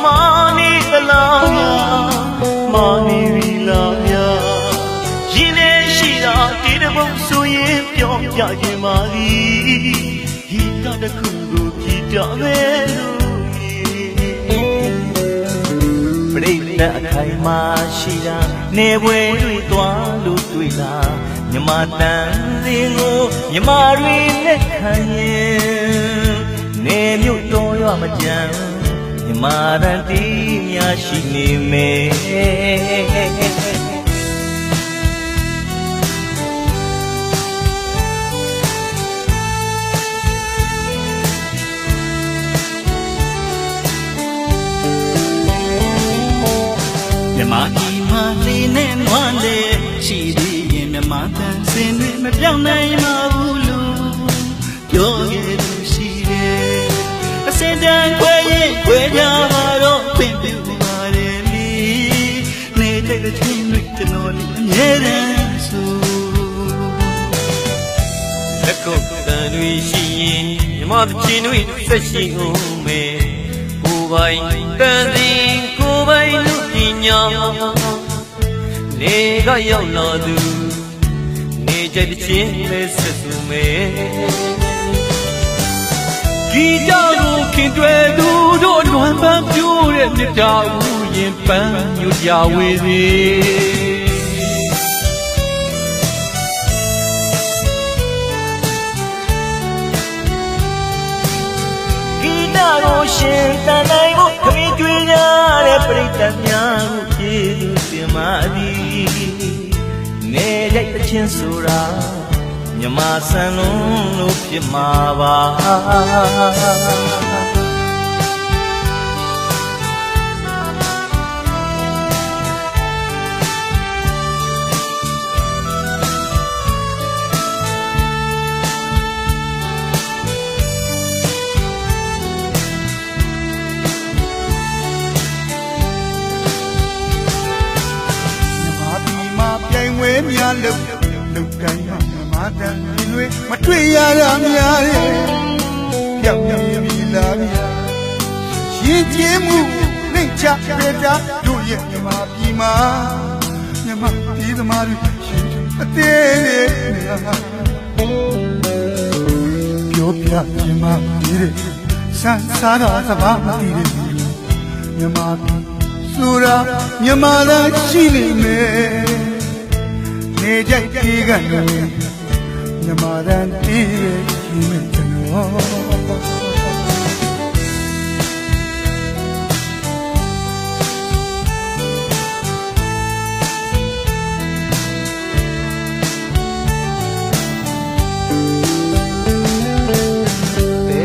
mani dalaya mani vilaya yine shira tirabum suye pyo pya yemari hita da kungu kita veru Prita khai ma shira ne bwe twi twa lu twi la nyama tan sin ko nyama rwi let khan yin ne myut taw ywa ma jan nyama tan ti nya shi ne me Maki mali ne mwande chidi ye matan sene me pyang nai ma bulu yo ye du shi de asen dan kwe ja ma ro pin pu ma de li ne te ka chin nui te no ni nye ran su Lekko tan nui shi yin yama ta chin nui sat shi o me ko bai tan sin ko bai nuညာနေကရောက်လာသူနေကြတဲ့ချင်းလေးဆက်စုမဲဒီကြောင့်ကိုခင်တွယ်သူတို့လွမ်းပန်းပြိုးတဲ့မြတ်တာဦးရင်ပန်းညွတ်ကြဝေစီကိုရှင်တန်တိုင်းကိုခမင်းကျွေးကြတဲ့ပြိတ္တများကိုကျေးဇူးတင်ပါသည်နေရိုက်တဲ့ချင်းဆိုတာမြမဆန်လုံးလို့ဖြစ်မှာပါများလုံကိုင်းမှာတန်ရင်တွေမတွေ့ရတာများတယ်ပြောင်းမြင်ပြီလားဗျာရင်ကျင်းမှုနှိမ့်ချပြတာတို့ရဲ့မြမပြည်မှာမြမပြည်သမားတွေရှင်အသေးလေးပြောပြမြမပြည်တဲ့ဆန်းစားတော်စဘာမတည်တဲ့မြမပြည်ဆိုတာမြမသာရှိနေမယ်နေကြိုက်ဒီကနေ့မြမတန်တီးရဲ့ဒီမဲ့ကျွန်တော်ဘယ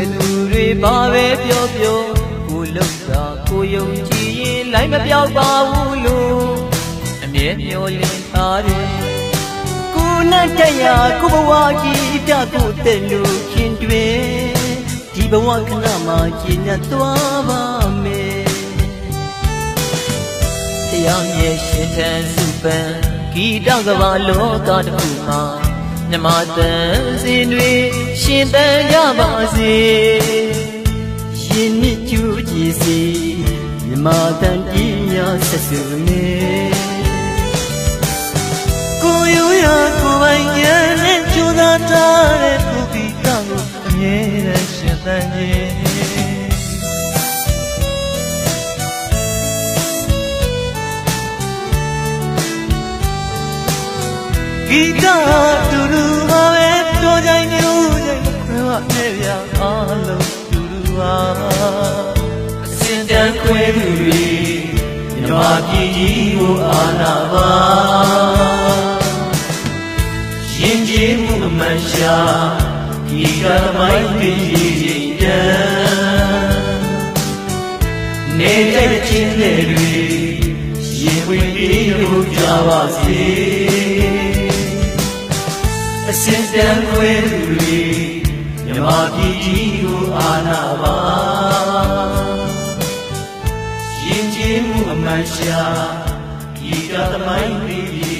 ်သူတွေဘာပဲပြောပြောကိုလောက်တာကိုယုံကြည်ရင်လိုက်မပြောက်ပါဘူးလို့အမြဲမျောလင်းထားတယ်နဲ့တရားကိုဘဝကြီးပြကိုတဲ့လူခင်တွေဒီဘဝခဏမှကျင့်ရသွားပါမယ်တရားမြဲရှင်ထန်စုပန်ဂီတကဘာလောကတစ်ခုမှာမြမတန်စင်တွေရှင်သန်ကြပါစေရှင်မြကျူးကြည်စီမြမတန်ကြီးများဆက်စုနေကိုယူရကိုပိုင်ရနဲ့ကြိုးစားထားတဲ့ပုဂ္ဂိတကိုအမြဲတမ်းရှင်သန်ခြင်းဂီတတူတူပါပဲတော်ကြိုင်မျိုးကြိုင်ခွဲဝနဲ့ပြအားလုံးတူတူပါအစင်တန်းခွဲသူတွေမြမပြည်ကြီးကိုအာနာပါရင်ကျေးမှုအမှန်ရှာဒီကမိုင်းပြည်ကြီးတန်းနေကြတဲ့ချင်းတွေရင်ဝင်ပြီးလို့ကြပါစေအစင်တန်းခွဲသူတွေမြမပြည်ကြီးကိုအာနာပါရင်ကျေးမှုအမှန်ရှာဒီကမိုင်းပြည်